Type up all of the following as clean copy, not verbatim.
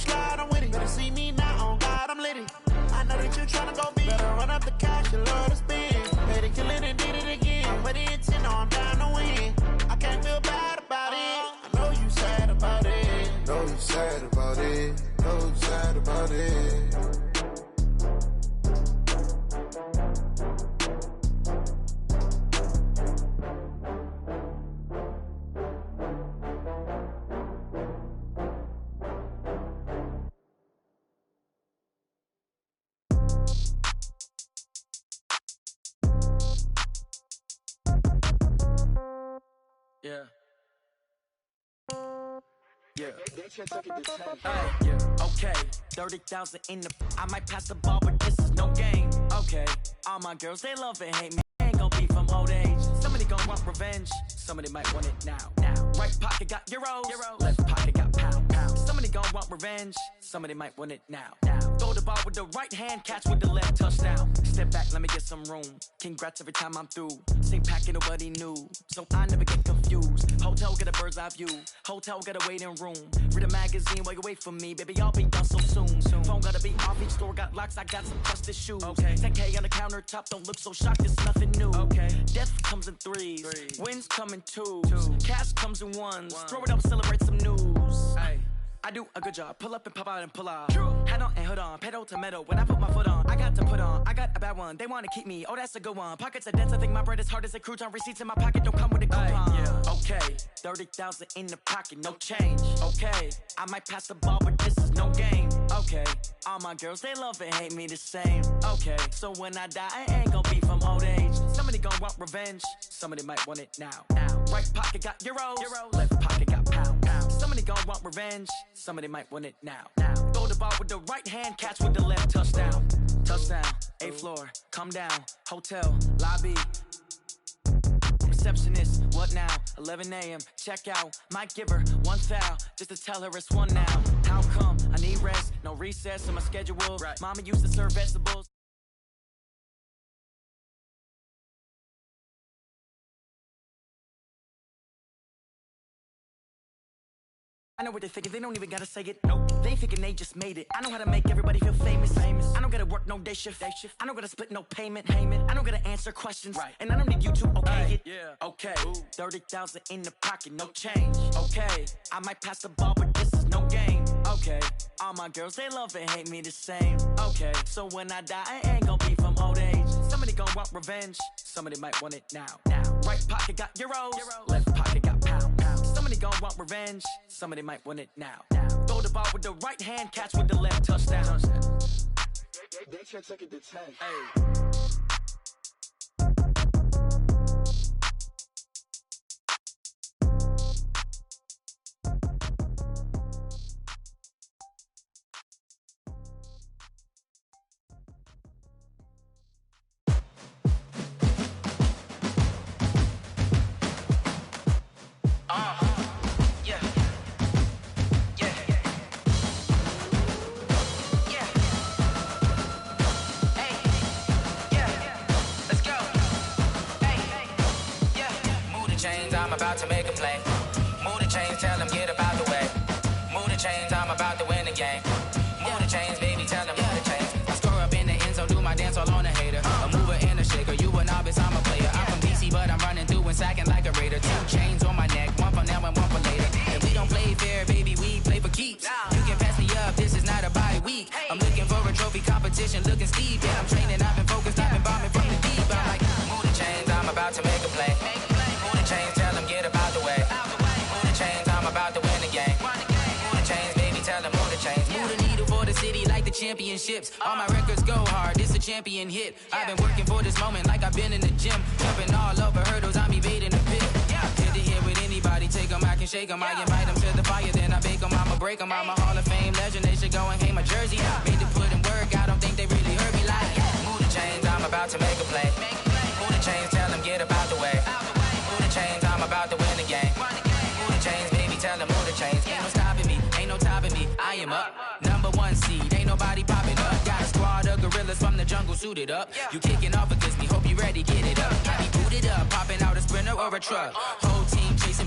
slide, I'm with it. Better see me now, on God, I'm litty. I know that you tryna go big. Better run up the cash, you love to spend. Better kill it and did it again. With the intent, know I'm down to win. I can't feel bad about it. I know you sad about it. Know you sad about it. Know you sad about it. Yeah. Yeah. Yeah. Okay. 30,000 in the. I might pass the ball, but this is no game. Okay. All my girls, they love and hate me. Ain't gon' be from old age. Somebody gon' want revenge. Somebody might want it now. Right pocket got euros. Left pocket got pound. Somebody gon' want revenge. Somebody might want it now. Throw the ball with the right hand, catch with the left, touchdown. Step back, let me get some room. Congrats every time I'm through. Same packet, nobody knew, so I never get confused. Hotel get a bird's eye view. Hotel get a waiting room. Read a magazine while you wait for me, baby. I'll be done so soon. Phone gotta be off, each store got locks. I got some trusted shoes. 10K on the countertop, don't look so shocked. It's nothing new. Death comes in threes. Wins come in twos. Cash comes in ones. Throw it up, celebrate some news. I do a good job. Pull up and pop out and pull out. Head on and hood on. Pedal to metal. When I put my foot on, I got to put on. I got a bad one. They want to keep me. Oh, that's a good one. Pockets are dense. I think my bread is hard as a crouton. Receipts in my pocket don't come with a coupon. Okay. 30,000 in the pocket. No change. Okay. I might pass the ball, but this is no game. Okay. All my girls, they love and hate me the same. Okay. So when I die, I ain't gonna be from old age. Somebody gonna want revenge. Somebody might want it now. Right pocket got euros. Left pocket got pound. Somebody gonna want revenge. Somebody might want it now. Throw the ball with the right hand, catch with the left, touchdown. Touchdown, 8th floor, come down. Hotel, lobby. Receptionist, what now? 11 a.m., check out. Might give her one foul, just to tell her it's one now. How come? I need rest, no recess in my schedule. Mama used to serve vegetables. I know what they thinking, they don't even gotta say it. Nope. They ain't thinking they just made it. I know how to make everybody feel famous. I don't gotta work no day shift. I don't gotta split no payment. I don't gotta answer questions. And I don't need you to okay it. Okay. 30,000 in the pocket, no change. Okay. I might pass the ball, but this is no game. Okay. All my girls, they love and hate me the same. Okay. So when I die, I ain't gonna be from old age. Somebody gonna want revenge. Somebody might want it now. Right pocket got euros. Left pocket got pound. Somebody gon' want revenge. Somebody might want it now. Throw the ball with the right hand, catch with the left, touchdown. They should take it to 10. I'm about to make a play. Move the chains, tell them get up out the way. Move the chains, I'm about to win the game. Move the chains, baby, tell them move the chains. I score up in the end zone, do my dance all on a hater. A mover and a shaker, you a novice, I'm a player. I'm from DC, but I'm running through and sacking like a raider. 2 chains on my neck, one for now and one for later. And we don't play fair, baby, we play for keeps. You can pass me up, this is not a bye week. I'm looking for a trophy competition, looking steep. Yeah, I'm training, I've been focused, I've been bombing from the deep. I'm like, move the chains, I'm about to make a play. Move the chains, tell them get up out the way. Move the chains, I'm about to win the game. Move the chains, baby, tell them move the chains. Move the needle for the city like the championships. All my records go hard, this a champion hit. I've been working for this moment like I've been in the gym. Jumping all over hurdles, I'm evading the pit. Hit the hit with anybody, take them, I can shake them. I invite them to the fire, then I bake them, I'ma break them. I'm a Hall of Fame legend, they should go and hang my jersey. Made to put in work, I don't think they really heard me like. Move the chains, I'm about to make a play. Move the chains, tell them get up out the way. Move the chains, I'm about to win the game. Move the chains, baby, tell them move the chains. Ain't no stopping me, ain't no topping me. I am up, number 1 seed, ain't nobody popping up. Got a squad of gorillas from the jungle suited up. You kicking off against me, hope you ready, get it up. I be booted up, popping out a sprinter or a truck. Whole team chasing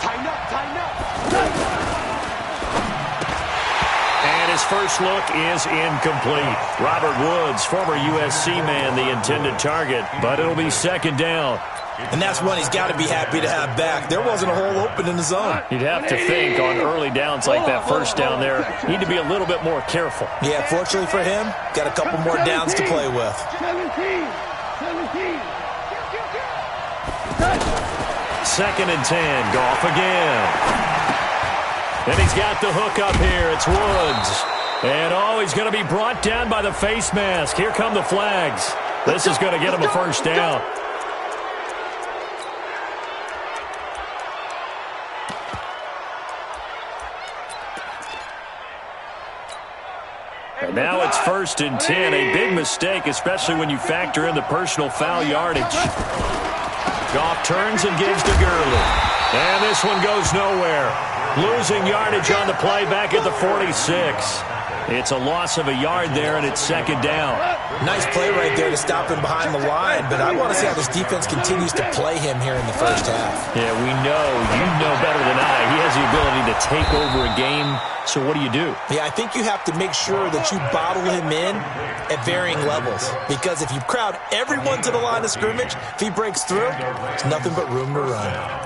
Tighten up, tighten up. And his first look is incomplete. Robert Woods, former USC man, the intended target, but it'll be second down. And that's one he's got to be happy to have back. There wasn't a hole open in the zone. You'd have to think on early downs like that first down there, need to be a little bit more careful. Yeah, fortunately for him, got a couple more downs to play with. 17. Second and 10, Goff again. And he's got the hook up here. It's Woods. And, he's going to be brought down by the face mask. Here come the flags. This is going to get him a first down. And now it's first and 10. A big mistake, especially when you factor in the personal foul yardage. Goff turns and gives to Gurley. And this one goes nowhere. Losing yardage on the play back at the 46. It's a loss of a yard there, and it's second down. Nice play right there to stop him behind the line, but I want to see how this defense continues to play him here in the first half. Yeah, we know. You know better than I. He has the ability to take over a game, so what do you do? Yeah, I think you have to make sure that you bottle him in at varying levels, because if you crowd everyone to the line of scrimmage, if he breaks through, there's nothing but room to run.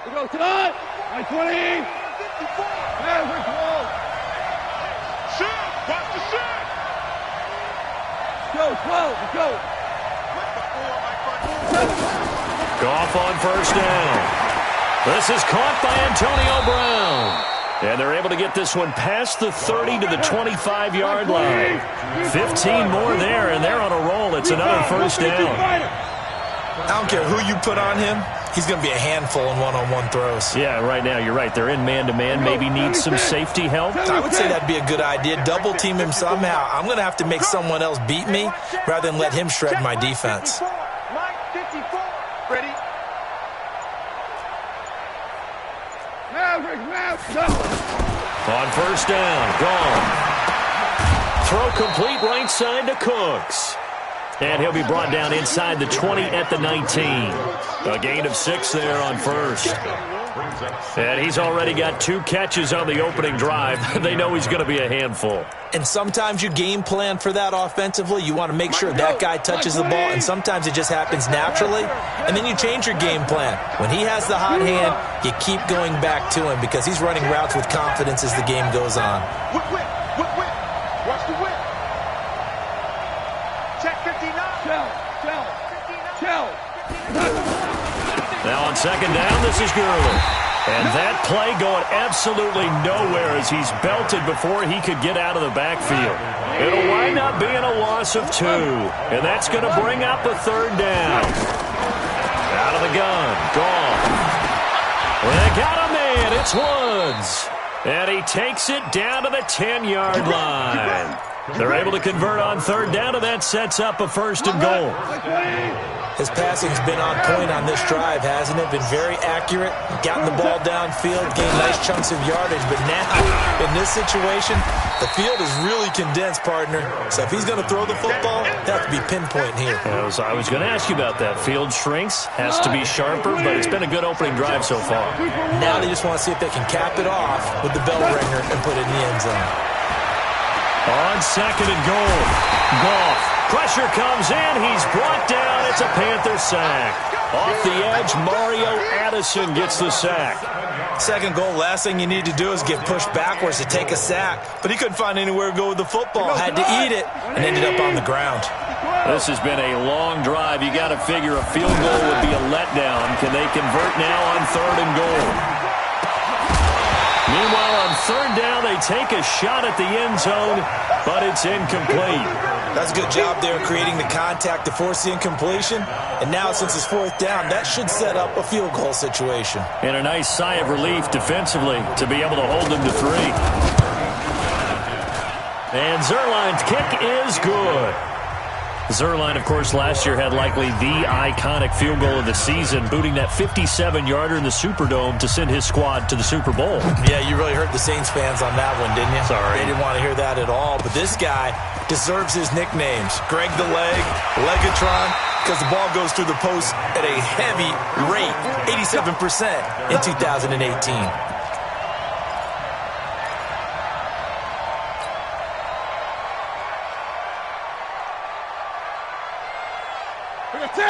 Go tonight. 20. Maverick ball. Shoot! Watch the shoot! Go, 12. Let's go. Goff on first down. This is caught by Antonio Brown. And they're able to get this one past the 30 to the 25-yard line. 15 more there, and they're on a roll. It's another first down. I don't care who you put on him. He's going to be a handful in one-on-one throws. Yeah, right now, you're right. They're in man-to-man. Maybe needs some safety help. I would say that'd be a good idea. Double team him somehow. I'm going to have to make someone else beat me rather than let him shred my defense. Ready? Maverick. On first down, gone. Throw complete right side to Cooks. And he'll be brought down inside the 20 at the 19. A gain of 6 there on first. And he's already got 2 catches on the opening drive. They know he's going to be a handful. And sometimes you game plan for that offensively. You want to make sure that guy touches the ball, and sometimes it just happens naturally. And then you change your game plan. When he has the hot hand, you keep going back to him because he's running routes with confidence as the game goes on. Whip. Watch the whip. Check 59. Tell. Now on second down, this is Gurley. And that play going absolutely nowhere as he's belted before he could get out of the backfield. It'll wind up being a loss of 2. And that's going to bring up a third down. Out of the gun. Gone. They got him in. It's Woods. And he takes it down to the 10-yard line. They're able to convert on third down, and that sets up a first and goal. His passing's been on point on this drive, hasn't it? Been very accurate, gotten the ball downfield, gained nice chunks of yardage. But now, in this situation, the field is really condensed, partner. So if he's going to throw the football, they have to be pinpoint here. I was going to ask you about that. Field shrinks, has to be sharper, but it's been a good opening drive so far. Now they just want to see if they can cap it off with the bell ringer and put it in the end zone. On second and goal, Goff. Pressure comes in. He's brought down. It's a Panther sack. Off the edge, Mario Addison gets the sack. Second goal, last thing you need to do is get pushed backwards to take a sack. But he couldn't find anywhere to go with the football. Had to eat it and ended up on the ground. This has been a long drive. You got to figure a field goal would be a letdown. Can they convert now on third and goal? Meanwhile, on third down, they take a shot at the end zone, but it's incomplete. That's a good job there creating the contact to force the incompletion. And now, since it's fourth down, that should set up a field goal situation. And a nice sigh of relief defensively to be able to hold them to 3. And Zerline's kick is good. Zuerlein, of course, last year had likely the iconic field goal of the season, booting that 57-yarder in the Superdome to send his squad to the Super Bowl. Yeah, you really hurt the Saints fans on that one, didn't you? Sorry. They didn't want to hear that at all. But this guy deserves his nicknames. Greg the Leg, Legatron, because the ball goes through the post at a heavy rate, 87% in 2018.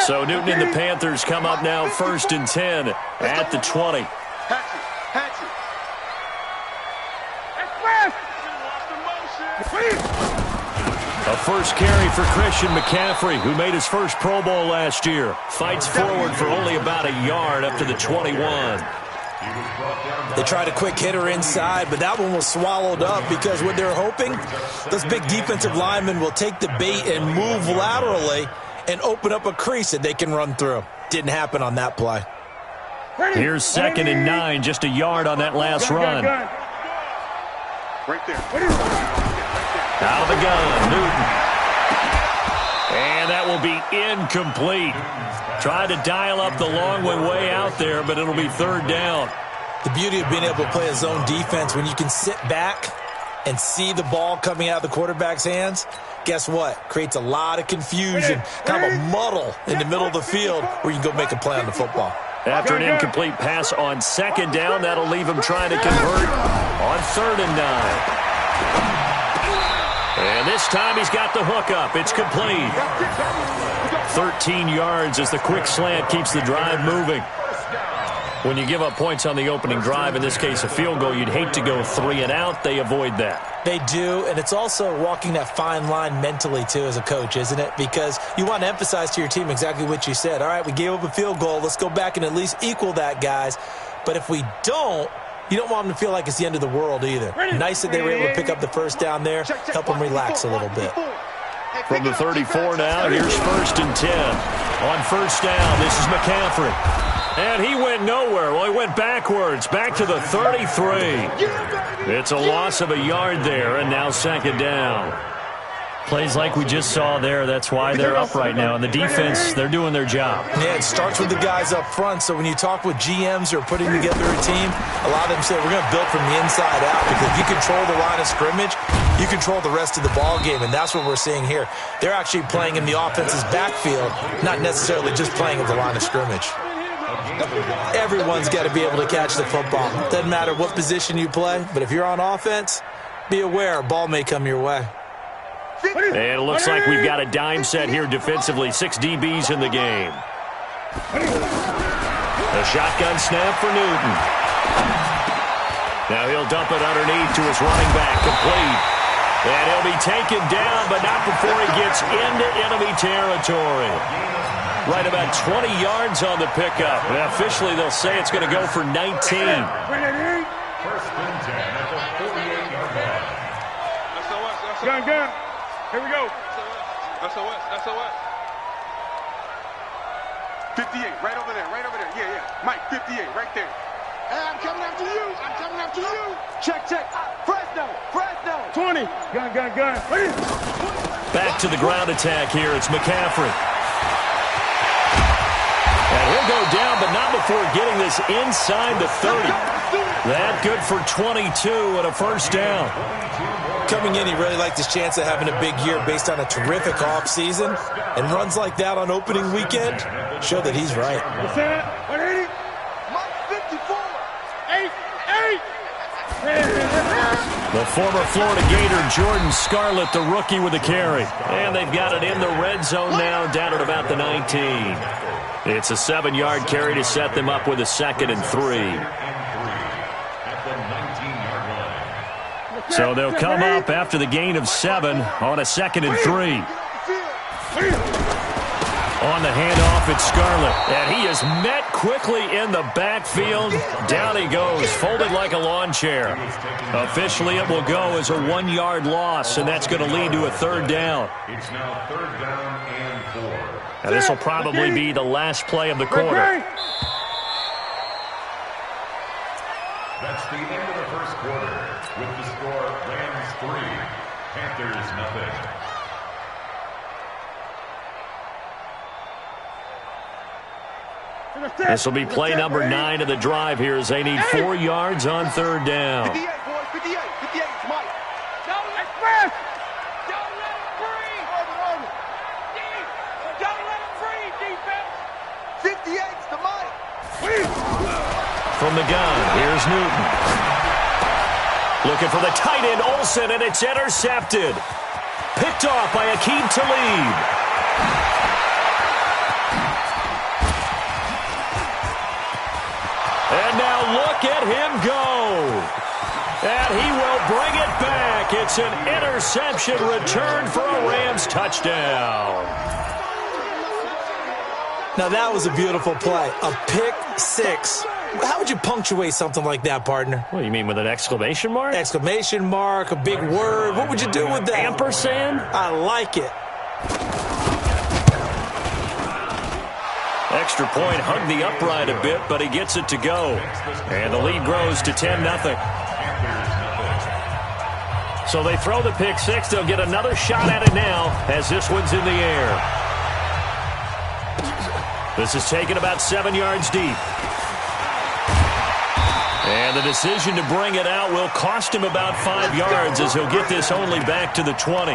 So Newton and the Panthers come up now 1st and 10 at the 20. A first carry for Christian McCaffrey, who made his first Pro Bowl last year. Fights forward for only about a yard up to the 21. They tried a quick hitter inside, but that one was swallowed up because what they're hoping, those big defensive linemen will take the bait and move laterally and open up a crease that they can run through. Didn't happen on that play. Here's 2nd and 9, just a yard on that last run. Right there. Out of the gun, Newton. And that will be incomplete. Tried to dial up the long one way out there, but it'll be 3rd down. The beauty of being able to play a zone defense when you can sit back and see the ball coming out of the quarterback's hands, guess what? Creates a lot of confusion, kind of a muddle in the middle of the field where you can go make a play on the football. After an incomplete pass on 2nd down, that'll leave him trying to convert on 3rd and 9. And this time he's got the hook up. It's complete. 13 yards as the quick slant keeps the drive moving. When you give up points on the opening drive, in this case a field goal, you'd hate to go 3 and out. They avoid that. They do, and it's also walking that fine line mentally, too, as a coach, isn't it? Because you want to emphasize to your team exactly what you said. All right, we gave up a field goal. Let's go back and at least equal that, guys. But if we don't, you don't want them to feel like it's the end of the world either. Nice that they were able to pick up the first down there, help them relax a little bit. From the 34 now, here's 1st and 10. On 1st down, this is McCaffrey. And he went nowhere. Well, he went backwards, back to the 33. It's a loss of a yard there, and now 2nd down. Plays like we just saw there. That's why they're up right now. And the defense, they're doing their job. Yeah, it starts with the guys up front. So when you talk with GMs who are putting together a team, a lot of them say, we're going to build from the inside out. Because if you control the line of scrimmage, you control the rest of the ball game. And that's what we're seeing here. They're actually playing in the offense's backfield, not necessarily just playing at the line of scrimmage. Everyone's got to be able to catch the football. Doesn't matter what position you play, but if you're on offense, be aware a ball may come your way. And it looks like we've got a dime set here defensively. 6 DBs in the game. A shotgun snap for Newton. Now he'll dump it underneath to his running back, complete. And he'll be taken down, but not before he gets into enemy territory. Right about 20 yards on the pickup. And officially, they'll say it's going to go for 19. 1st and 10 at the 48-yard line. Gun. Here we go. SOS. 58, right over there. Yeah. Mike, 58, right there. Hey, I'm coming after you. Check. Fresno. 20. Gun. Back to the ground attack here. It's McCaffrey. And he'll go down, but not before getting this inside the 30. That good for 22 and a 1st down. Coming in, he really liked his chance of having a big year based on a terrific offseason. And runs like that on opening weekend show that he's right. 180. 54. 8. The former Florida Gator, Jordan Scarlett, the rookie with a carry. And they've got it in the red zone now, down at about the 19. It's a 7-yard carry to set them up with a 2nd and 3. So they'll come up after the gain of 7 on a 2nd and 3. On the handoff, it's Scarlett. And he is met quickly in the backfield. Down he goes, folded like a lawn chair. Officially, it will go as a 1-yard loss, and that's going to lead to a 3rd down. It's now 3rd down and 4. Now, this will probably be the last play of the quarter. That's the end of the 1st quarter. With the score, Rams 3, Panthers 0. This will be play number 9 of the drive here as they need 4 yards on 3rd down. 58, boys, 58. 58, it's Mike. Don't let him free. Over. Don't let him free, defense. 58's the Mike. From the gun, here's Newton. Looking for the tight end, Olsen, and it's intercepted. Picked off by Aqib Talib. And now look at him go. And he will bring it back. It's an interception return for a Rams touchdown. Now that was a beautiful play. A pick six. How would you punctuate something like that, partner? What, you mean with an exclamation mark? Exclamation mark, a big word. What would you do with that? Ampersand? I like it. Extra point hugged the upright a bit, but he gets it to go. And the lead grows to 10-0. So they throw the pick six. They'll get another shot at it now as this one's in the air. This is taken about 7 yards deep. And the decision to bring it out will cost him about 5 yards as he'll get this only back to the 20.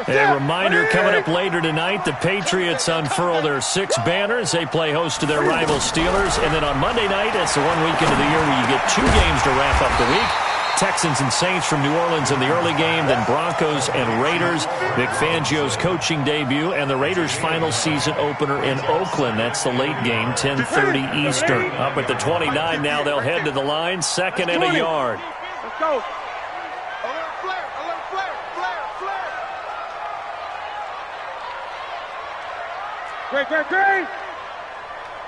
A reminder coming up later tonight, the Patriots unfurl their 6 banners. They play host to their rival Steelers. And then on Monday night, that's the one weekend of the year where you get 2 games to wrap up the week. Texans and Saints from New Orleans in the early game, then Broncos and Raiders. Vic Fangio's coaching debut, and the Raiders' final season opener in Oakland. That's the late game, 10:30 Eastern. Up at the 29 now, they'll head to the line, 2nd and a yard. Let's go. Alert flare. Great.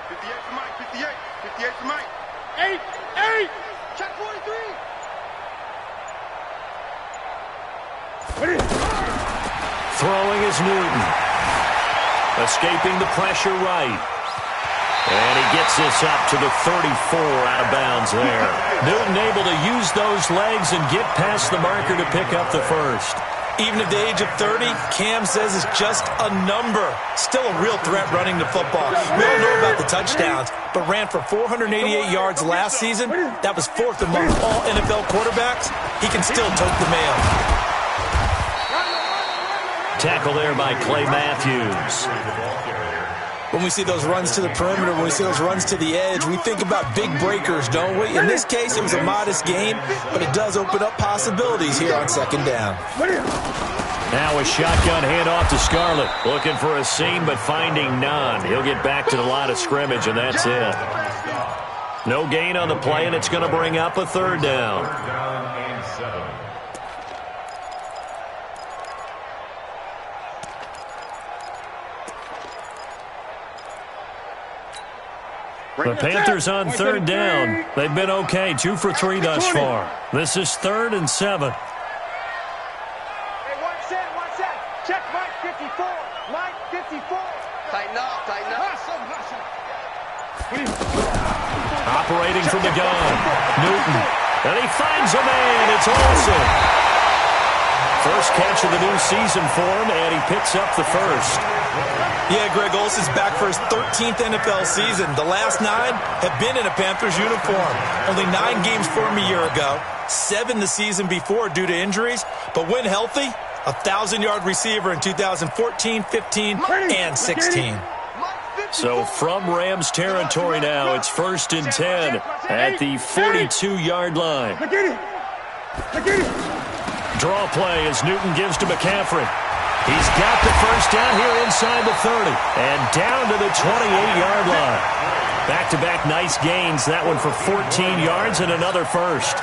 58 for Mike, 58. 58 for Mike. 8. Check 43. Throwing is Newton. Escaping the pressure right. And he gets this up to the 34 out of bounds there. Newton able to use those legs and get past the marker to pick up the first. Even at the age of 30, Cam says it's just a number. Still a real threat running the football. We don't know about the touchdowns, but ran for 488 yards last season. That was 4th among all NFL quarterbacks. He can still tote the mail. Tackle there by Clay Matthews. When we see those runs to the perimeter, when we see those runs to the edge, we think about big breakers, don't we? In this case, it was a modest game, but it does open up possibilities here on 2nd down. Now a shotgun handoff to Scarlett. Looking for a seam, but finding none. He'll get back to the line of scrimmage, and that's it. No gain on the play, and it's going to bring up a 3rd down. The Panthers on 3rd down. They've been okay, 2 for 3 thus far. This is 3rd and 7. Hey, one set. Check Mike 54. Mike 54. Tighten up. Operating from the gun. Newton. And he finds a man. It's Olsen. First catch of the new season for him, and he picks up the first. Yeah, Greg Olsen's back for his 13th NFL season. The last 9 have been in a Panthers uniform. Only 9 games for him a year ago, 7 the season before due to injuries. But when healthy, a 1,000-yard receiver in 2014, 15, and 16. So from Rams territory now, it's 1st and 10 at the 42-yard line. Draw play as Newton gives to McCaffrey. He's got the first down here inside the 30 and down to the 28-yard line. Back-to-back nice gains. That one for 14 yards and another first.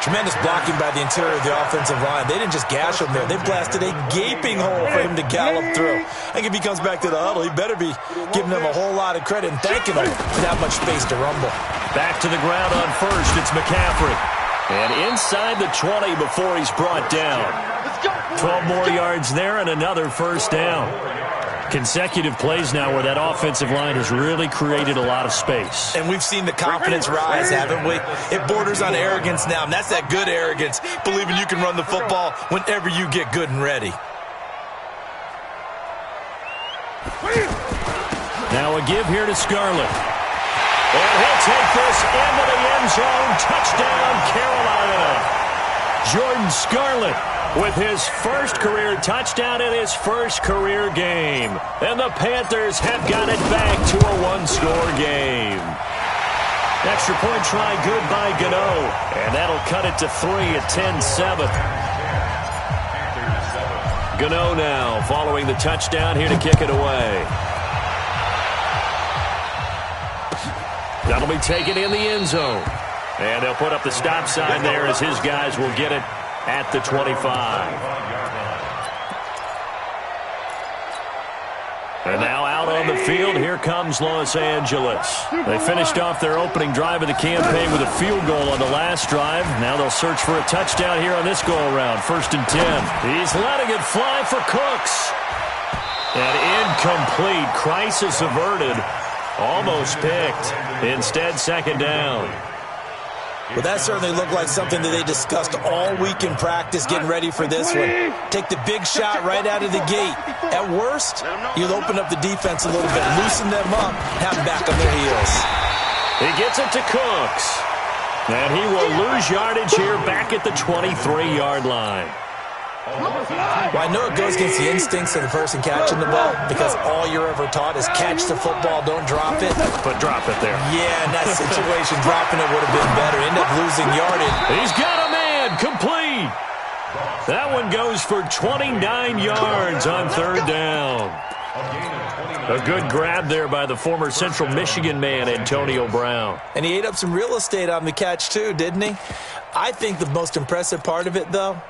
Tremendous blocking by the interior of the offensive line. They didn't just gash him there. They blasted a gaping hole for him to gallop through. I think if he comes back to the huddle, he better be giving them a whole lot of credit and thanking them for that much space to rumble. Back to the ground on first. It's McCaffrey. And inside the 20 before he's brought down. 12 more yards there and another first down. Consecutive plays now where that offensive line has really created a lot of space. And we've seen the confidence rise, haven't we? It borders on arrogance now, and that's that good arrogance, believing you can run the football whenever you get good and ready. Now a give here to Scarlett. And he'll take this into the end zone. Touchdown, Carolina. Jordan Scarlett with his first career touchdown in his first career game. And the Panthers have got it back to a one-score game. Extra point try good by Gano. And that'll cut it to 3 at 10-7. Gano now following the touchdown here to kick it away. That'll be taken in the end zone. And they'll put up the stop sign there as his guys will get it at the 25. And now out on the field, here comes Los Angeles. They finished off their opening drive of the campaign with a field goal on the last drive. Now they'll search for a touchdown here on this go-around. 1st and 10. He's letting it fly for Cooks. And incomplete. Crisis averted. Almost picked. Instead, 2nd down. Well, that certainly looked like something that they discussed all week in practice, getting ready for this one. Take the big shot right out of the gate. At worst, you'll open up the defense a little bit, loosen them up, have them back on their heels. He gets it to Cooks. And he will lose yardage here back at the 23-yard line. Well, I know it goes against the instincts of the person catching the ball because all you're ever taught is catch the football, don't drop it. But drop it there. Yeah, in that situation, dropping it would have been better. End up losing yardage. He's got a man, complete. That one goes for 29 yards on 3rd down. A good grab there by the former Central Michigan man, Antonio Brown. And he ate up some real estate on the catch too, didn't he? I think the most impressive part of it, though,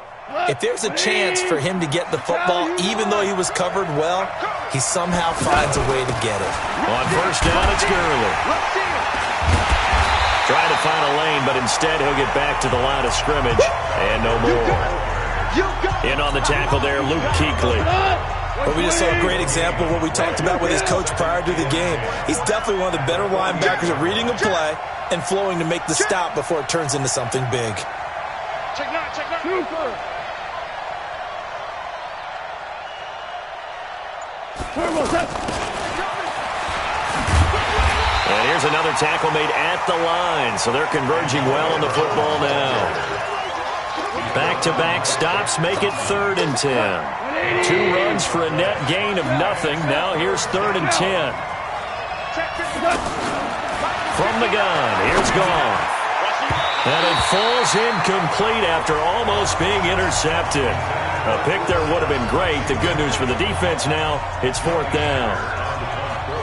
if there's a chance for him to get the football, even though he was covered well, he somehow finds a way to get it. On 1st down, it's Gurley. Trying to find a lane, but instead he'll get back to the line of scrimmage, and no more. In on the tackle there, Luke Kuechly. But we just saw a great example of what we talked about with his coach prior to the game. He's definitely one of the better linebackers at reading a play and flowing to make the stop before it turns into something big. Check nine. And here's another tackle made at the line, so they're converging well on the football now. Back-to-back stops make it 3rd and 10. 2 runs for a net gain of nothing. Now here's 3rd and 10. From the gun, here's Goff. And it falls incomplete after almost being intercepted. A pick there would have been great. The good news for the defense now, it's 4th down.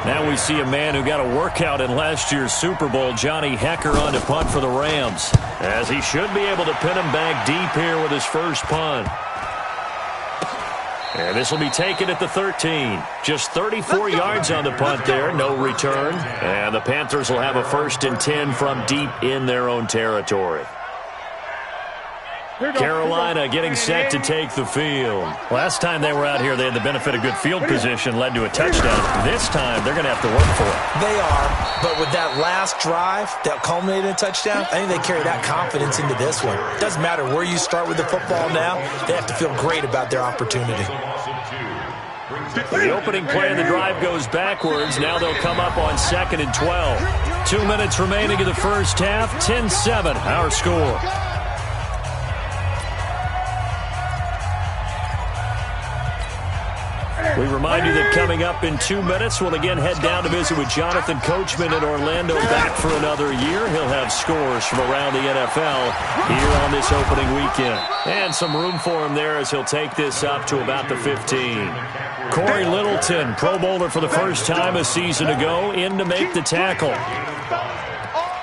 Now we see a man who got a workout in last year's Super Bowl, Johnny Hekker, on to punt for the Rams, as he should be able to pin him back deep here with his first punt. And this will be taken at the 13. Just 34 yards on the punt there, no return. And the Panthers will have a 1st and 10 from deep in their own territory. Carolina getting set to take the field. Last time they were out here, they had the benefit of good field position, led to a touchdown. This time, they're going to have to work for it. They are, but with that last drive that culminated in a touchdown, I think they carry that confidence into this one. It doesn't matter where you start with the football now, they have to feel great about their opportunity. The opening play of the drive goes backwards. Now they'll come up on 2nd and 12. 2 minutes remaining in the first half. 10-7, our score. We remind you that coming up in 2 minutes, we'll again head down to visit with Jonathan Coachman in Orlando, back for another year. He'll have scores from around the NFL here on this opening weekend. And some room for him there as he'll take this up to about the 15. Corey Littleton, Pro Bowler for the first time a season ago, in to make the tackle.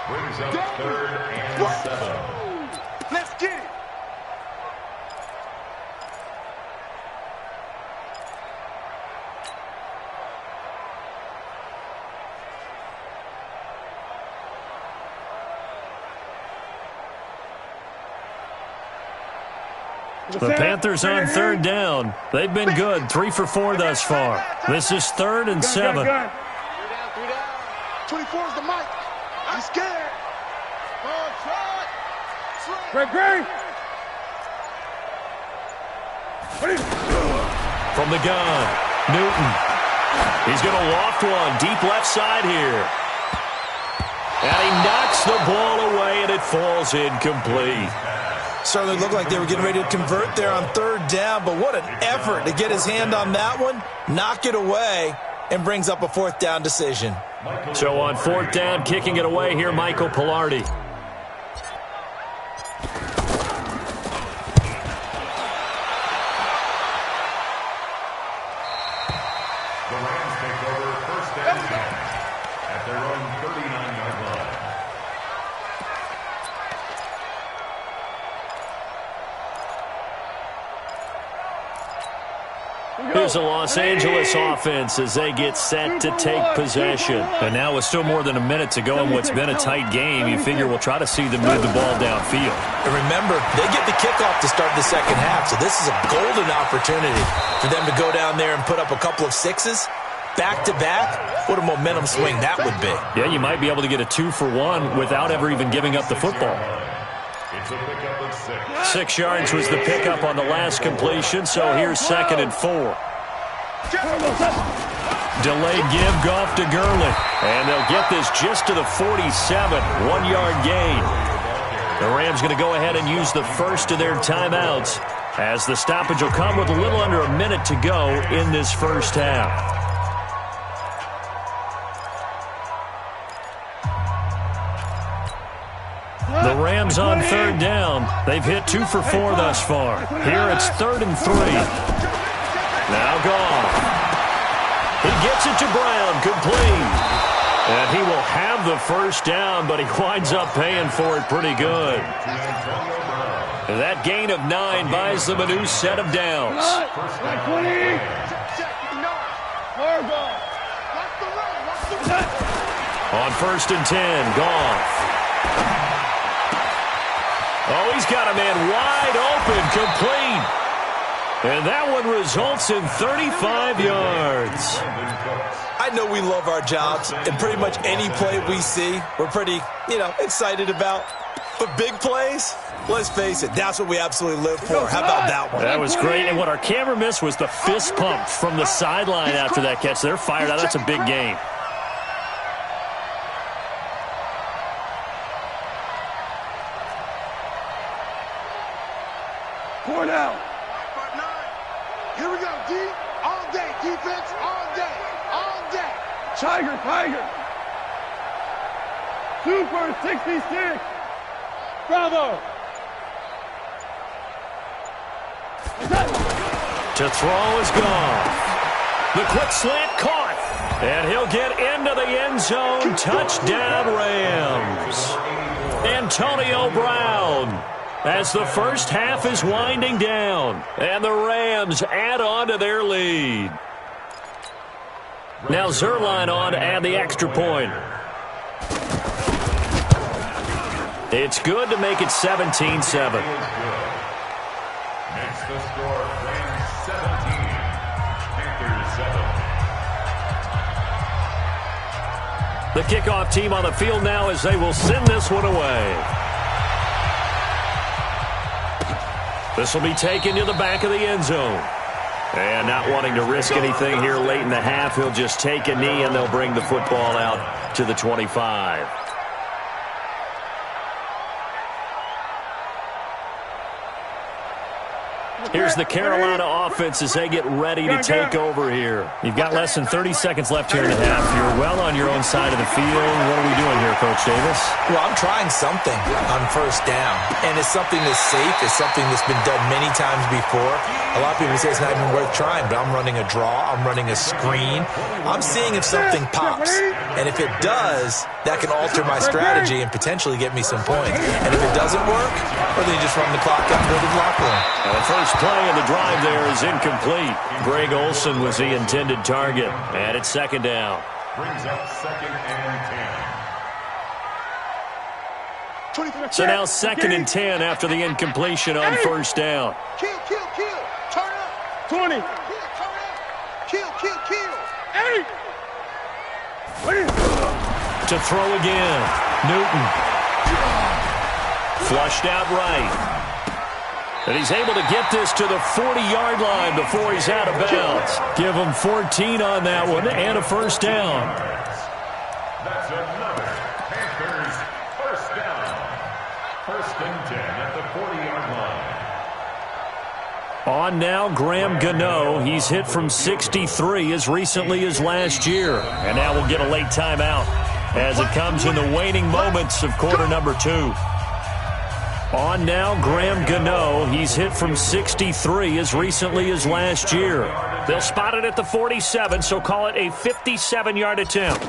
Brings up 3rd and 7. Let's get it. The Panthers on third down. They've been good, 3 for 4 thus far. This is 3rd and 7. 24 is the mic. I'm scared. Great. From the gun, Newton. He's going to loft one deep left side here. And he knocks the ball away, and it falls incomplete. Certainly looked like they were getting ready to convert there on 3rd down, but what an effort to get his hand on that one, knock it away, and brings up a 4th down decision. So on 4th down, kicking it away here, Michael Pilardi. The Rams take over 1st and 10 at their own 39-yard line. Here's the Los Angeles offense as they get set to take possession. And now with still more than a minute to go in what's been a tight game, you figure we'll try to see them move the ball downfield. And remember, they get the kickoff to start the second half, so this is a golden opportunity for them to go down there and put up a couple of sixes back-to-back. What a momentum swing that would be. Yeah, you might be able to get a 2 for 1 without ever even giving up the football. It's a pickup of 6. 6 yards was the pickup on the last completion, so here's 2nd and 4. Delayed give, Goff to Gurley. And they'll get this just to the 47, 1-yard gain. The Rams going to go ahead and use the first of their timeouts as the stoppage will come with a little under a minute to go in this first half. The Rams on 3rd down. They've hit 2 for 4 thus far. Here it's 3rd and 3. Now Goff. He gets it to Brown, complete. And he will have the first down, but he winds up paying for it pretty good. That gain of 9 buys them a new set of downs. On 1st and 10, Goff. Oh, he's got a man wide open, complete. And that one results in 35 yards. I know we love our jobs, and pretty much any play we see, we're pretty, excited about. But big plays, let's face it, that's what we absolutely live for. How about that one? That was great, and what our camera missed was the fist pump from the sideline after that catch. They're fired out. That's a big game. Four down. Here we go, D. All day. Defense all day. All day. Tiger. 2 for 66. Bravo. To throw is Goff. The quick slant caught. And he'll get into the end zone. Touchdown, Rams. Antonio Brown. As the first half is winding down, and the Rams add on to their lead. Now Zerline on to add the extra point. It's good to make it 17-7. Makes the score Rams 17, Panthers 7. The kickoff team on the field now as they will send this one away. This will be taken to the back of the end zone. And not wanting to risk anything here late in the half, he'll just take a knee and they'll bring the football out to the 25. Here's the Carolina offense as they get ready to take over here. You've got less than 30 seconds left here in the half. You're well on your own side of the field. What are we doing here, Coach Davis? Well, I'm trying something on 1st down, and it's something that's safe. It's something that's been done many times before. A lot of people say it's not even worth trying, but I'm running a draw. I'm running a screen. I'm seeing if something pops, and if it does, that can alter my strategy and potentially get me some points. And if it doesn't work, well, then you just run the clock out and go to the locker room. And the first play of the drive there is incomplete. Greg Olsen was the intended target, and it's 2nd down. Brings up 2nd and 10. So now 2nd and 10 after the incompletion on first down. Kill. Turn up. 20. Kill, turn up. Kill. 8. To throw again. Newton. Flushed out right. And he's able to get this to the 40-yard line before he's out of bounds. Give him 14 on that one and a first down. That's another Panthers first down. 1st and 10 at the 40-yard line. On now, Graham Gano. He's hit from 63 as recently as last year. And now we'll get a late timeout as it comes in the waning moments of quarter number 2. On now, Graham Gano. He's hit from 63 as recently as last year. They'll spot it at the 47, so call it a 57-yard attempt.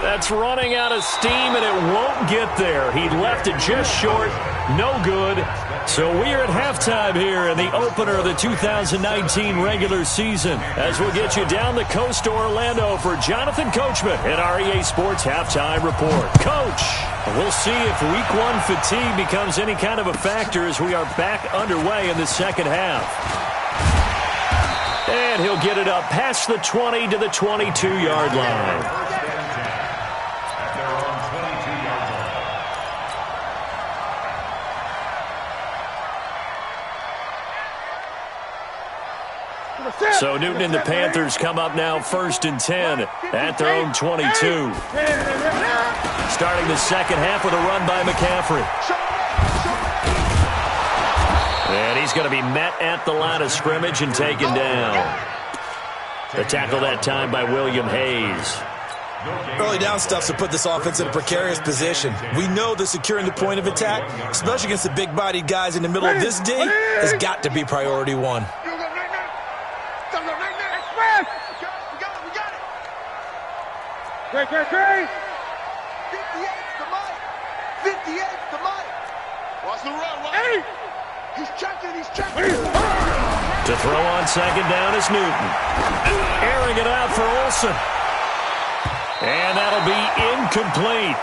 That's running out of steam, and it won't get there. He left it just short. No good. So we are at halftime here in the opener of the 2019 regular season as we'll get you down the coast to Orlando for Jonathan Coachman at our EA Sports Halftime Report. Coach, we'll see if Week 1 fatigue becomes any kind of a factor as we are back underway in the second half. And he'll get it up past the 20 to the 22-yard line. So Newton and the Panthers come up now 1st and 10 at their own 22. Starting the second half with a run by McCaffrey. And he's going to be met at the line of scrimmage and taken down. The tackle that time by William Hayes. Early down stuff to put this offense in a precarious position. We know that securing the point of attack, especially against the big-bodied guys in the middle of this D, has got to be priority 1. Great. 58 to Mike. 58 to Mike. Watch the run, Mike. He's checking. To throw on second down is Newton. Airing it out for Olsen. And that'll be incomplete.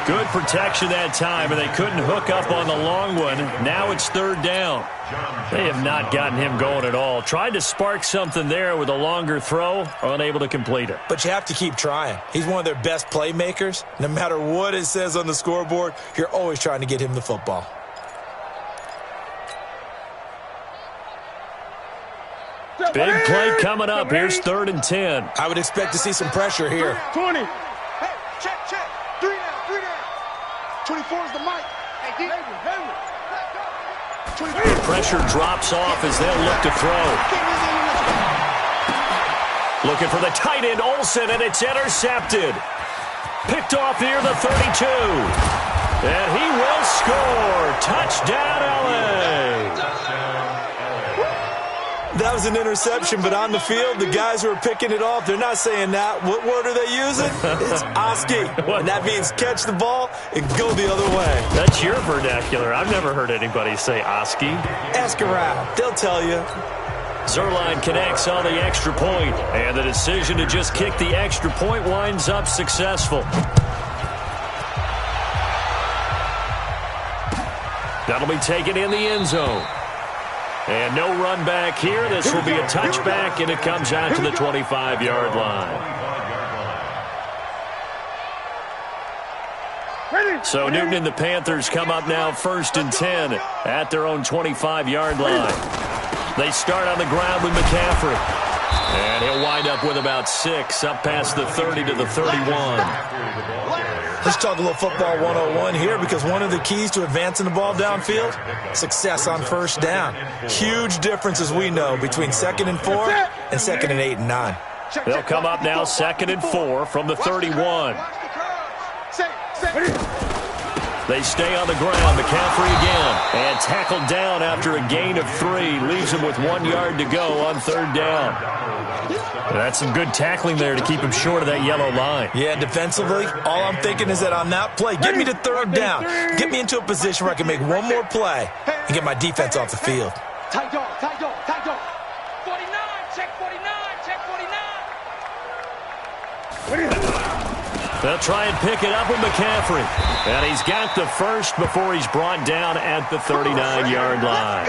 Good protection that time, and they couldn't hook up on the long one. Now it's 3rd down. They have not gotten him going at all. Tried to spark something there with a longer throw, unable to complete it. But you have to keep trying. He's one of their best playmakers. No matter what it says on the scoreboard, you're always trying to get him the football. Big play coming up. Here's 3rd and 10. I would expect to see some pressure here. 20. Hey, check. 3 down. 24 is the Mike. Hey, D. Pressure drops off as they'll look to throw. Looking for the tight end, Olsen, and it's intercepted. Picked off near the 32. And he will score. Touchdown, LA. That was an interception, but on the field, the guys who are picking it off, they're not saying that. What word are they using? It's Oski. And that means catch the ball and go the other way. That's your vernacular. I've never heard anybody say Oski. Ask around. They'll tell you. Zerline connects on the extra point, and the decision to just kick the extra point winds up successful. That'll be taken in the end zone. And no run back here. This will be a touchback, and it comes out to the 25-yard line. So Newton and the Panthers come up now 1st and 10 at their own 25-yard line. They start on the ground with McCaffrey. And he'll wind up with about 6, up past the 30 to the 31. Let's talk a little football 101 here, because one of the keys to advancing the ball downfield, success on first down. Huge difference, as we know, between 2nd and 4 and 2nd and 8 and 9. They'll come up now 2nd and 4 from the 31. They stay on the ground. McCaffrey again. And tackled down after a gain of 3. Leaves him with 1 yard to go on 3rd down. That's some good tackling there to keep him short of that yellow line. Yeah, defensively, all I'm thinking is that on that play, get me to 3rd down. Get me into a position where I can make one more play and get my defense off the field. Tight dog. 49, check 49. They'll try and pick it up with McCaffrey. And he's got the first before he's brought down at the 39-yard line.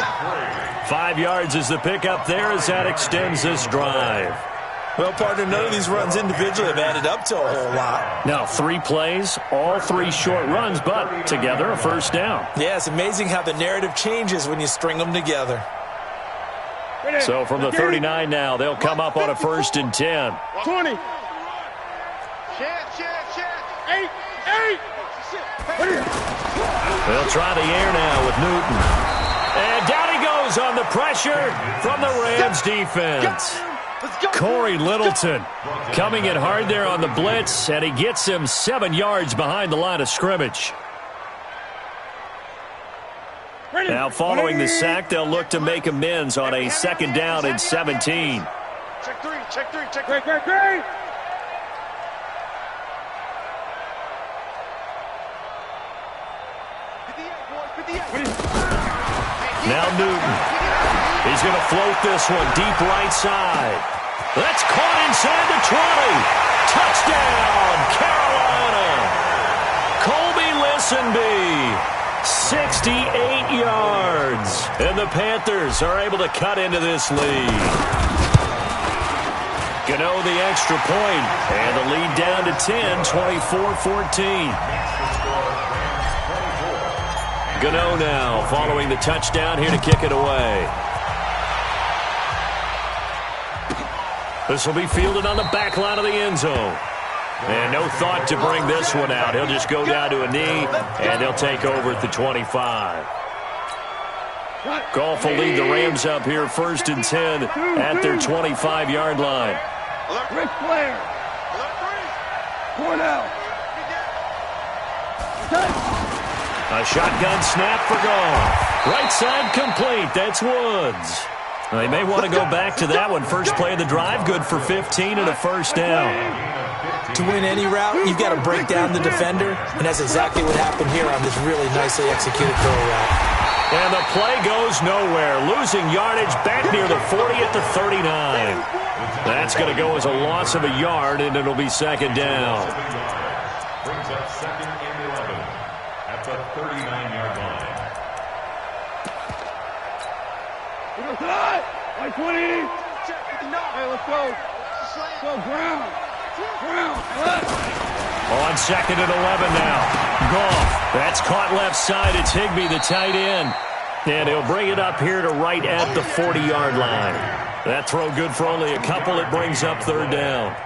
5 yards is the pickup there as that extends this drive. Well, partner, none of these runs individually have added up to a whole lot. Now, 3 plays, all 3 short runs, but together a first down. Yeah, it's amazing how the narrative changes when you string them together. So from the 39 now, they'll come up on a 1st and 10. 20. Eight. They'll try the air now with Newton. And down he goes on the pressure from the Rams defense. Corey Littleton coming in hard there on the blitz, and he gets him 7 yards behind the line of scrimmage. Now following the sack, they'll look to make amends on a 2nd down and 17. Check three. Great. Now Newton. He's going to float this one deep right side. That's caught inside the 20. Touchdown, Carolina. Colby Listenby, 68 yards. And the Panthers are able to cut into this lead. Gano the extra point, and the lead down to 10, 24-14. Gano now following the touchdown here to kick it away. This will be fielded on the back line of the end zone. And no thought to bring this one out. He'll just go down to a knee, and they'll take over at the 25. Goff will lead the Rams up here 1st and 10 at their 25-yard line. Rick Flair. 4 now. A shotgun snap for Goff. Right side complete. That's Woods. They may want to go back to that one. First play of the drive, good for 15 and a first down. To win any route, you've got to break down the defender, and that's exactly what happened here on this really nicely executed throw route. And the play goes nowhere. Losing yardage back near the 40 at the 39. That's going to go as a loss of a yard, and it'll be 2nd down. Brings up 2nd and 11 at the 39-yard line. Like 20. Hey, let's go. Go, Brown. On 2nd and 11 now. Goff. That's caught left side. It's Higbee, the tight end. And he'll bring it up here to right at the 40-yard line. That throw good for only a couple. It brings up 3rd down.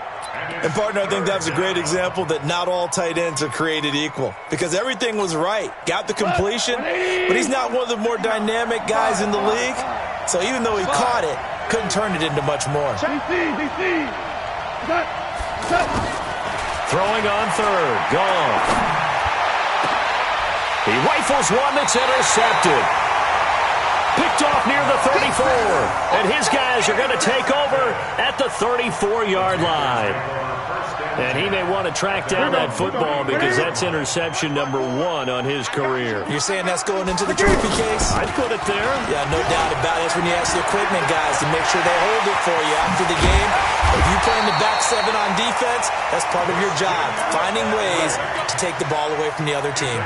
And, partner, I think that was a great example that not all tight ends are created equal. Because everything was right. Got the completion, but he's not one of the more dynamic guys in the league. So even though he caught it, couldn't turn it into much more. DC. Throwing on 3rd. Goff. He rifles one that's intercepted. Picked off near the 34. And his guys are going to take over at the 34-yard line. And he may want to track down that football because that's interception number 1 on his career. You're saying that's going into the trophy case? I'd put it there. Yeah, no doubt about it. That's when you ask the equipment guys to make sure they hold it for you after the game. If you play in the back 7 on defense, that's part of your job, finding ways to take the ball away from the other team.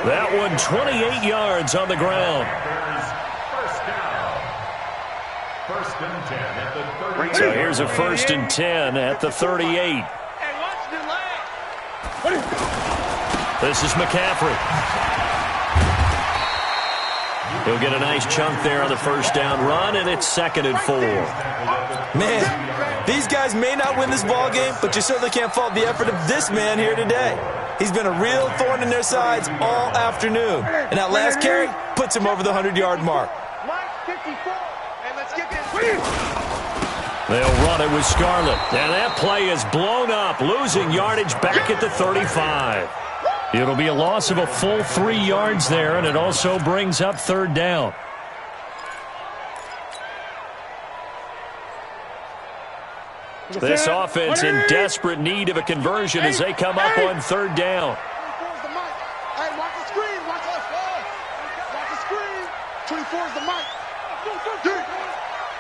That one 28 yards on the ground. First down. 1st and 10 at the 38. So here's a 1st and 10 at the 38. This is McCaffrey. He'll get a nice chunk there on the first down run, and it's 2nd and 4. Man, these guys may not win this ball game, but you certainly can't fault the effort of this man here today. He's been a real thorn in their sides all afternoon, and that last carry puts him over the 100-yard mark. They'll run it with Scarlett, and that play is blown up, losing yardage back at the 35. It'll be a loss of a full 3 yards there, and it also brings up 3rd down. This offense in desperate need of a conversion as they come up on 3rd down. Hey, watch the screen. Watch the screen. 24 is the mic.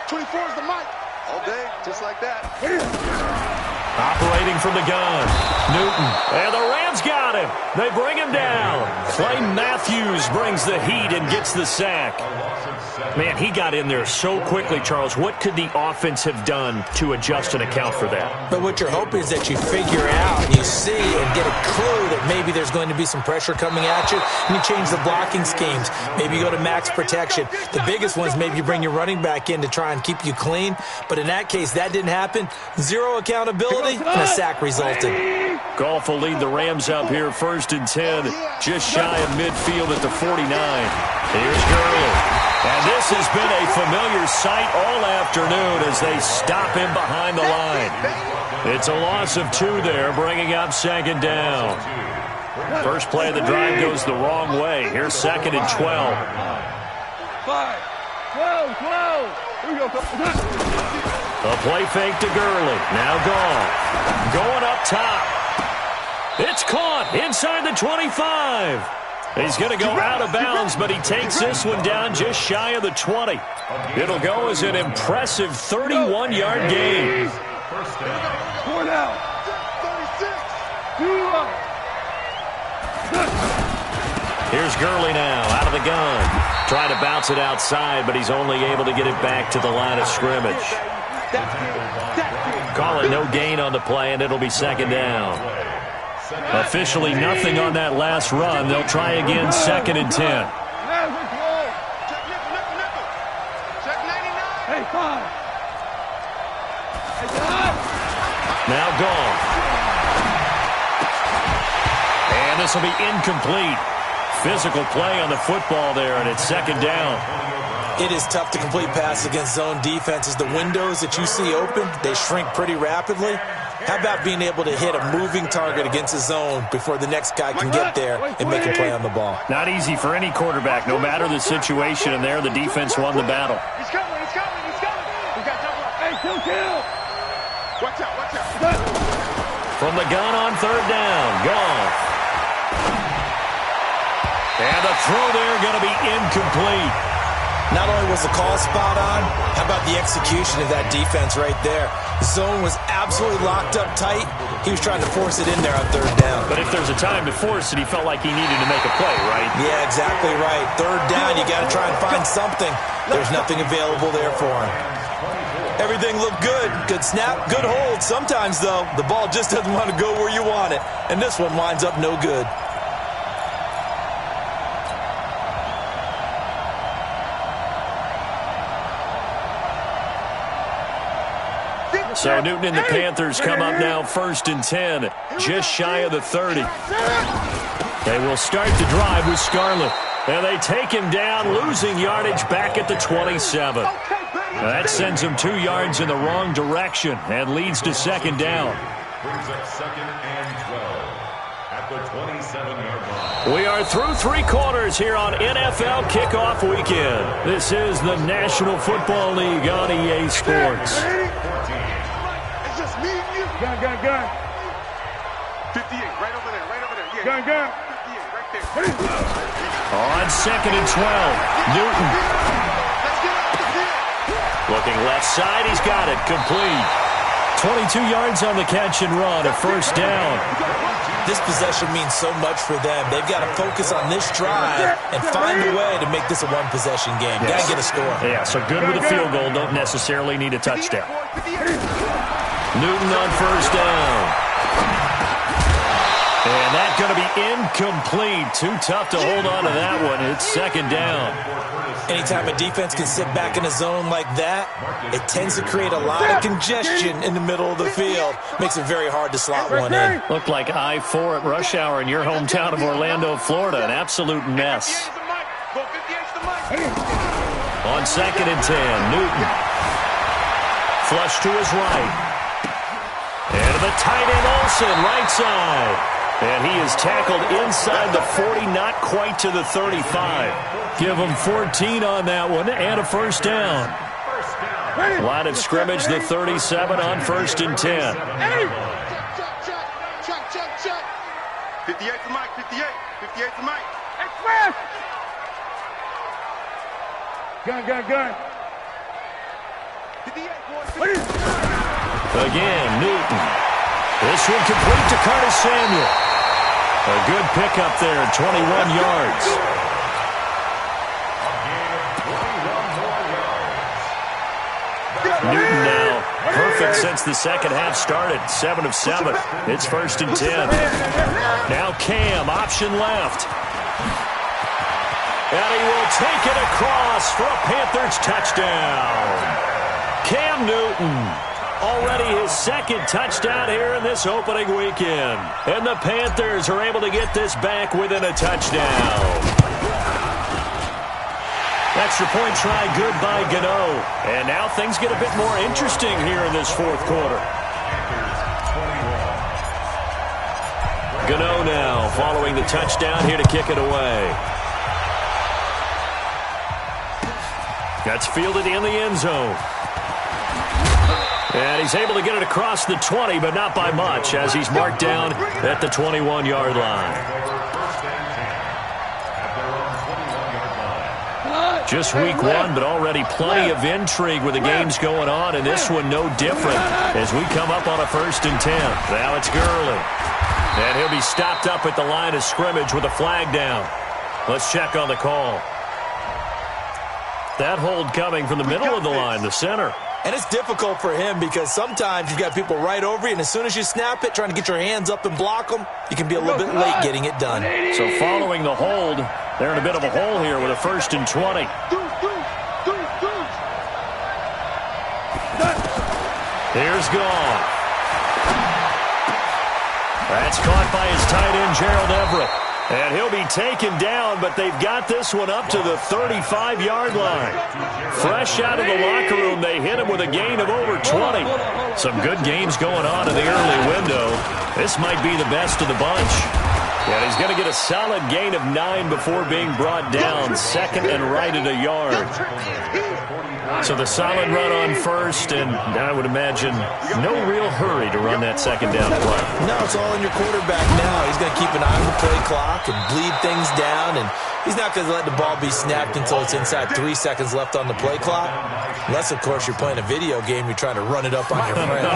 24 is the mic. All day, just like that. Operating from the gun, Newton, and the Rams got him. They bring him down. Clay Matthews brings the heat and gets the sack. Man, he got in there so quickly, Charles. What could the offense have done to adjust and account for that? But what you're hoping is that you figure out, you see, and get a clue that maybe there's going to be some pressure coming at you, and you change the blocking schemes. Maybe you go to max protection. The biggest one is maybe you bring your running back in to try and keep you clean. But in that case, that didn't happen. Zero accountability, and a sack resulted. Goff will lead the Rams up here, 1st and 10, just shy of midfield at the 49. Here's Gurley. And this has been a familiar sight all afternoon as they stop him behind the line. It's a loss of 2 there, bringing up 2nd down. First play of the drive goes the wrong way. Here's 2nd and 12. 5, 12. Here we go. A play fake to Gurley. Now Goff. Going up top. It's caught inside the 25. He's going to go out of bounds, but he takes this one down just shy of the 20. It'll go as an impressive 31-yard gain. 4 down. 2 up. Here's Gurley now, out of the gun. Trying to bounce it outside, but he's only able to get it back to the line of scrimmage. Call it no gain on the play, and it'll be 2nd down. Officially nothing on that last run. They'll try again, 2nd and 10. Now Goff. And this will be incomplete. Physical play on the football there, and it's 2nd down. It is tough to complete pass against zone defenses. The windows that you see open, they shrink pretty rapidly. How about being able to hit a moving target against a zone before the next guy can get there and make a play on the ball? Not easy for any quarterback, no matter the situation, and there the defense won the battle. He's coming. We got double. Hey, kill. Watch out. From the gun on 3rd down, Goff. And the throw there going to be incomplete. Not only was the call spot on, how about the execution of that defense right there? The zone was absolutely locked up tight. He was trying to force it in there on 3rd down. But if there's a time to force it, he felt like he needed to make a play, right? Yeah, exactly right. 3rd down, you got to try and find something. There's nothing available there for him. Everything looked good. Good snap, good hold. Sometimes, though, the ball just doesn't want to go where you want it. And this one winds up no good. So Newton and the Panthers come up now 1st and 10, just shy of the 30. They will start the drive with Scarlett. And they take him down, losing yardage back at the 27. That sends him 2 yards in the wrong direction and leads to 2nd down. Brings up 2nd and 12 at the 27-yard line. We are through 3 quarters here on NFL Kickoff Weekend. This is the National Football League on EA Sports. It's just me and you. Gun. 58, right over there. Yeah. Gun. 58, right there. On 2nd and 12, Newton. Looking left side, he's got it, complete. 22 yards on the catch and run, a 1st down. This possession means so much for them. They've got to focus on this drive and find a way to make this a one-possession game. Got to get a score. Yeah, so good with a field goal, don't necessarily need a touchdown. Newton on 1st down. And that's going to be incomplete. Too tough to hold on to that one. It's 2nd down. Anytime a defense can sit back in a zone like that, it tends to create a lot of congestion in the middle of the field. Makes it very hard to slot one in. Looked like I-4 at rush hour in your hometown of Orlando, Florida. An absolute mess. On 2nd and 10, Newton. Flush to his right. And to the tight end, Olsen, right side. And he is tackled inside the 40, not quite to the 35. Give him 14 on that one and a 1st down. Line of scrimmage, the 37 on 1st and 10. Check. 58 to Mike, 58 to Mike. Express! Gun. Again, Newton. This one complete to Curtis Samuel. A good pickup there, 21 yards. Newton now perfect since the second half started. 7 of 7. It's 1st and 10. Now Cam, option left. And he will take it across for a Panthers touchdown. Cam Newton, already his second touchdown here in this opening weekend. And the Panthers are able to get this back within a touchdown. Extra point try good by Gano. And now things get a bit more interesting here in this fourth quarter. Gano now following the touchdown here to kick it away. That's fielded in the end zone. And he's able to get it across the 20, but not by much, as he's marked down at the 21-yard line. Just week 1, but already plenty of intrigue with the games going on, and this one no different as we come up on a 1st and 10. Now it's Gurley. And he'll be stopped up at the line of scrimmage with a flag down. Let's check on the call. That hold coming from the middle of the line, the center. And it's difficult for him because sometimes you've got people right over you, and as soon as you snap it, trying to get your hands up and block them, you can be a little bit late getting it done. So following the hold, they're in a bit of a hole here with a 1st and 20. Here's Goff. That's caught by his tight end, Gerald Everett. And he'll be taken down, but they've got this one up to the 35-yard line. Fresh out of the locker room, they hit him with a gain of over 20. Some good games going on in the early window. This might be the best of the bunch. And he's going to get a solid gain of 9 before being brought down. 2nd and right at a yard. So the solid run on 1st, and I would imagine no real hurry to run that 2nd down play. No, it's all in your quarterback now. He's going to keep an eye on the play clock and bleed things down, and he's not going to let the ball be snapped until it's inside 3 seconds left on the play clock. Unless, of course, you're playing a video game, you're trying to run it up on your friend.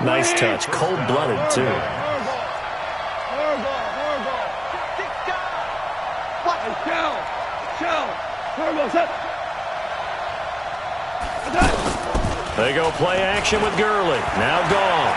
Nice touch. Cold-blooded, too. They go play action with Gurley. Now Goff.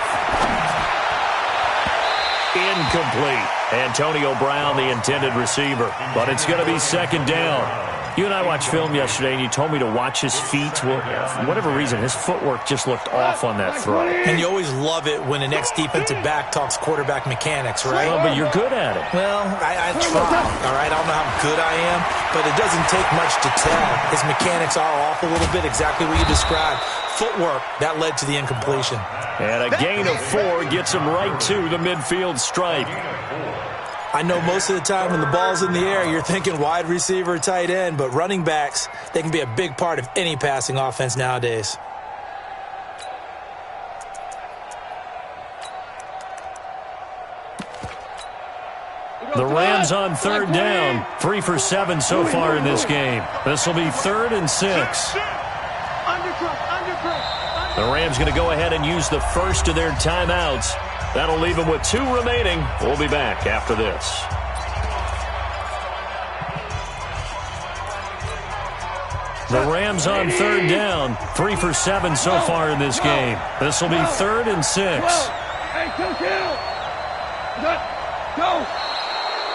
Incomplete. Antonio Brown, the intended receiver. But it's going to be 2nd down. You and I watched film yesterday, and you told me to watch his feet. Well, for whatever reason, his footwork just looked off on that throw. And you always love it when the next defensive back talks quarterback mechanics, right? Well, but you're good at it. Well, I try, all right? I don't know how good I am, but it doesn't take much to tell. His mechanics are off a little bit, exactly what you described. Footwork, that led to the incompletion. And a gain of 4 gets him right to the midfield stripe. I know most of the time when the ball's in the air, you're thinking wide receiver, tight end, but running backs, they can be a big part of any passing offense nowadays. The Rams on 3rd down. 3 for 7 so far in this game. This will be 3rd and 6. The Rams going to go ahead and use the first of their timeouts. That'll leave them with 2 remaining. We'll be back after this. The Rams on 3rd down. 3 for 7 so far in this game. This will be 3rd and 6.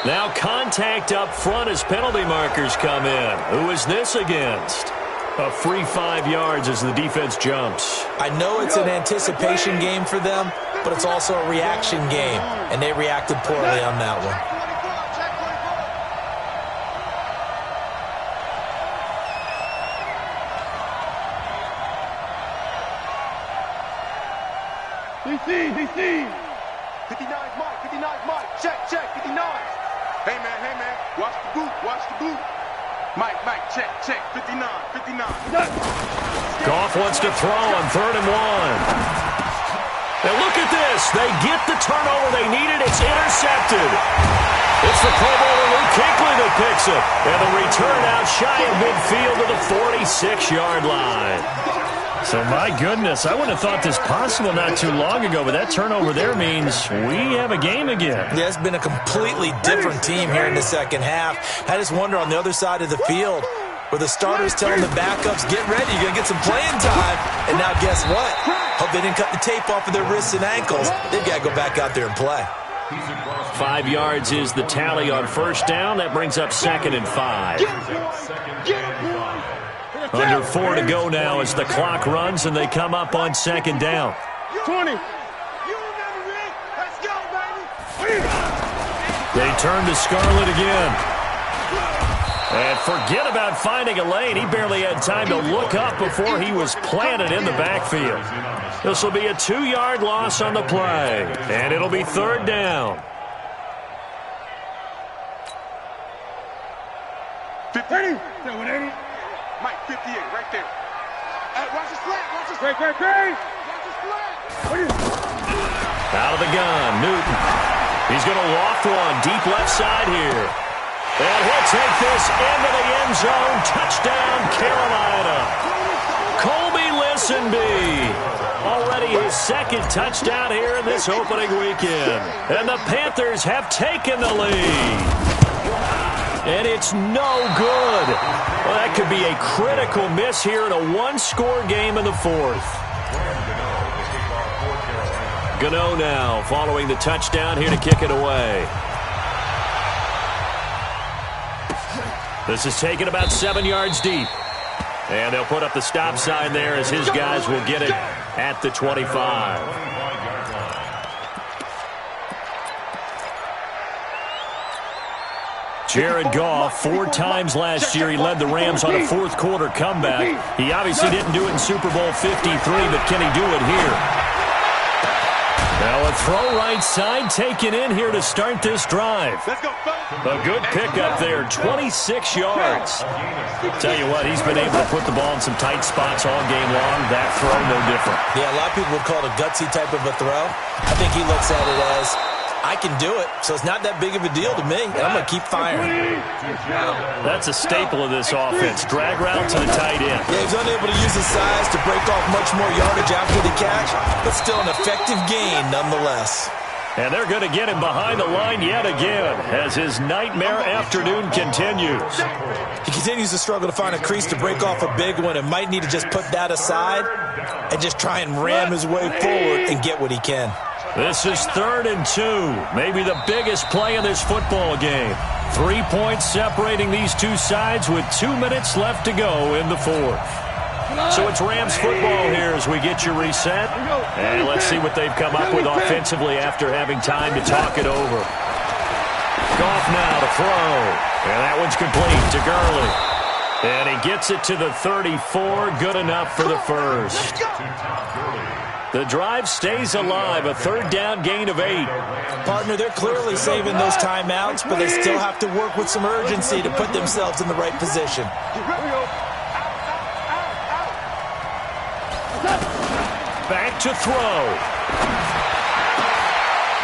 Now contact up front as penalty markers come in. Who is this against? A free 5 yards as the defense jumps. I know it's an anticipation game for them, but it's also a reaction game, and they reacted poorly on that one. DC. 59 Mike, check, 59. Hey man, watch the boot. Mike, check, 59. Goff wants to throw on 3rd and 1. And look at this. They get the turnover they needed. It's intercepted. It's the Pro Bowler Luke Kuechly that picks it. And the return out shy of midfield to the 46-yard line. So, my goodness, I wouldn't have thought this possible not too long ago, but that turnover there means we have a game again. Yeah, it's been a completely different team here in the second half. I just wonder on the other side of the field, where the starters telling the backups, get ready, you're going to get some playing time. And now guess what? Hope they didn't cut the tape off of their wrists and ankles. They've got to go back out there and play. 5 yards is the tally on first down. That brings up 2nd and 5. Under 4 to go now as the clock runs, and they come up on 2nd down. 20. They turn to Scarlett again. And forget about finding a lane. He barely had time to look up before he was planted in the backfield. This will be a 2-yard loss on the play, and it'll be 3rd down. 50. Mike, 58, right there. Watch his flat. Watch his flat. Watch his flat. Out of the gun, Newton. He's going to loft one deep left side here. And he'll take this into the end zone. Touchdown, Carolina. Colby Listenby. Already his 2nd touchdown here in this opening weekend. And the Panthers have taken the lead. And it's no good. Well, that could be a critical miss here in a 1-score game in the 4th. Gano now following the touchdown here to kick it away. This is taken about 7 yards deep. And they'll put up the stop sign there as his guys will get it at the 25. Jared Goff, 4 times last year, he led the Rams on a 4th quarter comeback. He obviously didn't do it in Super Bowl 53, but can he do it here? Now a throw right side taken in here to start this drive. A good pickup there, 26 yards. Tell you what, he's been able to put the ball in some tight spots all game long. That throw, no different. Yeah, a lot of people would call it a gutsy type of a throw. I think he looks at it as, I can do it, so it's not that big of a deal to me, and I'm going to keep firing. That's a staple of this offense. Drag route to the tight end. Yeah, he's unable to use his size to break off much more yardage after the catch, but still an effective gain nonetheless. And they're going to get him behind the line yet again as his nightmare afternoon continues. He continues to struggle to find a crease to break off a big one and might need to just put that aside and just try and ram his way forward and get what he can. This is 3rd and 2, maybe the biggest play in this football game. 3 points separating these two sides with 2 minutes left to go in the 4th. So it's Rams football here as we get you reset. And let's see what they've come up with offensively after having time to talk it over. Goff now to throw. And that one's complete to Gurley. And he gets it to the 34, good enough for the first. The drive stays alive, a 3rd down gain of 8. Partner, they're clearly saving those timeouts, but they still have to work with some urgency to put themselves in the right position. Back to throw.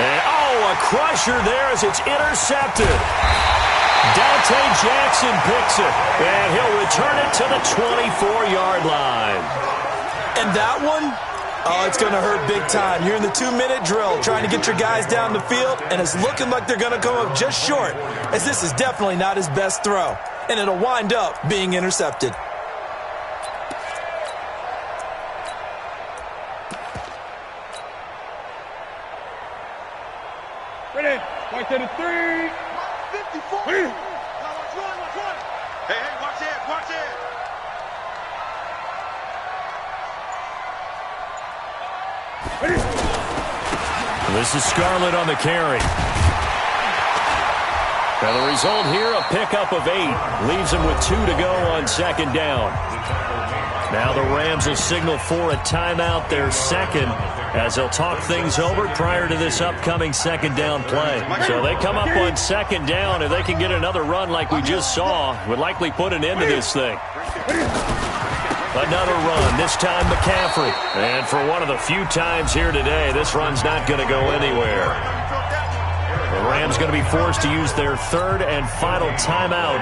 And, a crusher there as it's intercepted. Dante Jackson picks it, and he'll return it to the 24-yard line. And that one? Oh, it's going to hurt big time. You're in the 2-minute drill trying to get your guys down the field, and it's looking like they're going to come up just short, as this is definitely not his best throw, and it'll wind up being intercepted. Ready? Right to the 3. 54. Hey, watch it, watch it. This is Scarlett on the carry. Now the result here, a pickup of 8. Leaves him with 2 to go on 2nd down. Now the Rams will signal for a timeout, their 2nd, as they'll talk things over prior to this upcoming 2nd down play. So they come up on 2nd down. If they can get another run like we just saw, would likely put an end to this thing. Another run, this time McCaffrey. And for one of the few times here today, this run's not going to go anywhere. The Rams going to be forced to use their 3rd and final timeout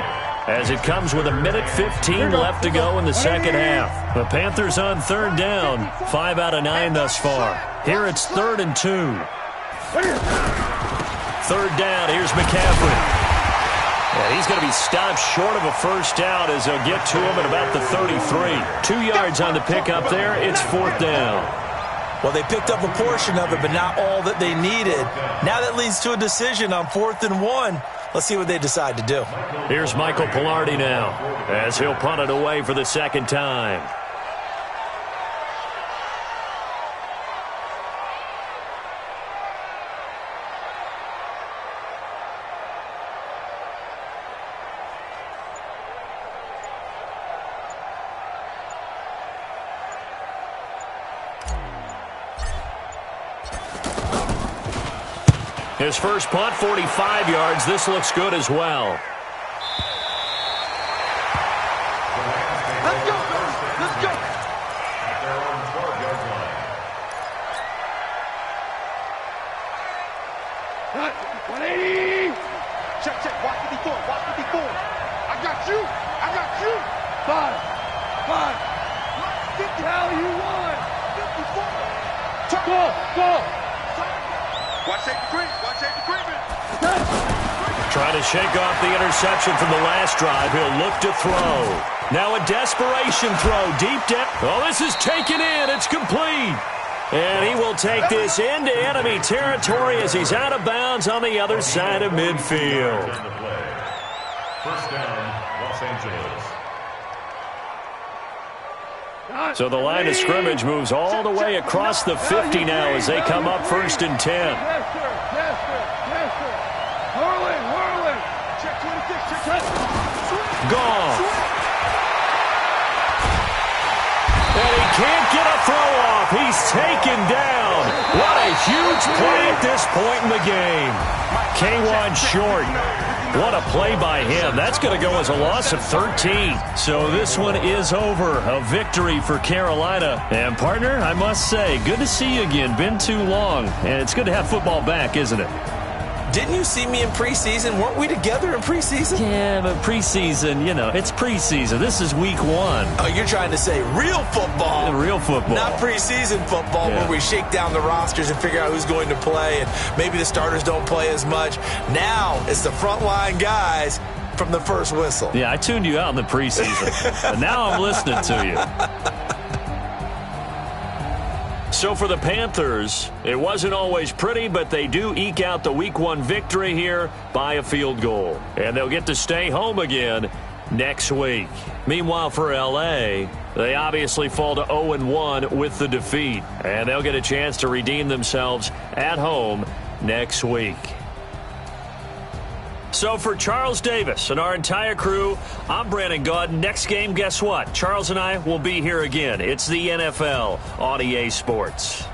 as it comes with 1:15 left to go in the second half. The Panthers on third down, 5 out of 9 thus far. Here it's 3rd and 2. Third down, here's McCaffrey. Yeah, he's going to be stopped short of a first down as they'll get to him at about the 33. 2 yards on the pickup there. It's 4th down. Well, they picked up a portion of it, but not all that they needed. Now that leads to a decision on 4th and 1. Let's see what they decide to do. Here's Michael Pilardi now as he'll punt it away for the second time. His first punt, 45 yards. This looks good as well. Let's go, let's go. They're on the 12-yard line. 180. Check, check. Watch 54. Watch 54. I got you. I got you. 5. 50. Hell, you won. 54. Go. Watch safety green. Watch safety green. Trying to shake off the interception from the last drive. He'll look to throw. Now a desperation throw deep down. Oh, this is taken in. It's complete. And he will take this into enemy territory as he's out of bounds on the other side of midfield. First down, Los Angeles. So the line of scrimmage moves all the way across the 50 now as they come up 1st and 10. Yes, sir. Whirling. Check 26. Gone. And he can't get a throw off. He's taken down. What a huge play at this point in the game. K1 short. What a play by him. That's going to go as a loss of 13. So this one is over. A victory for Carolina. And, partner, I must say, good to see you again. Been too long. And it's good to have football back, isn't it? Didn't you see me in preseason? Weren't we together in preseason? Yeah, but preseason, it's preseason. This is week 1. Oh, you're trying to say real football. Real football. Not preseason football where we shake down the rosters and figure out who's going to play, and maybe the starters don't play as much. Now it's the frontline guys from the first whistle. Yeah, I tuned you out in the preseason. But now I'm listening to you. So for the Panthers, it wasn't always pretty, but they do eke out the Week 1 victory here by a field goal. And they'll get to stay home again next week. Meanwhile, for L.A., they obviously fall to 0-1 with the defeat. And they'll get a chance to redeem themselves at home next week. So for Charles Davis and our entire crew, I'm Brandon Gaudin. Next game, guess what? Charles and I will be here again. It's the NFL on EA Sports.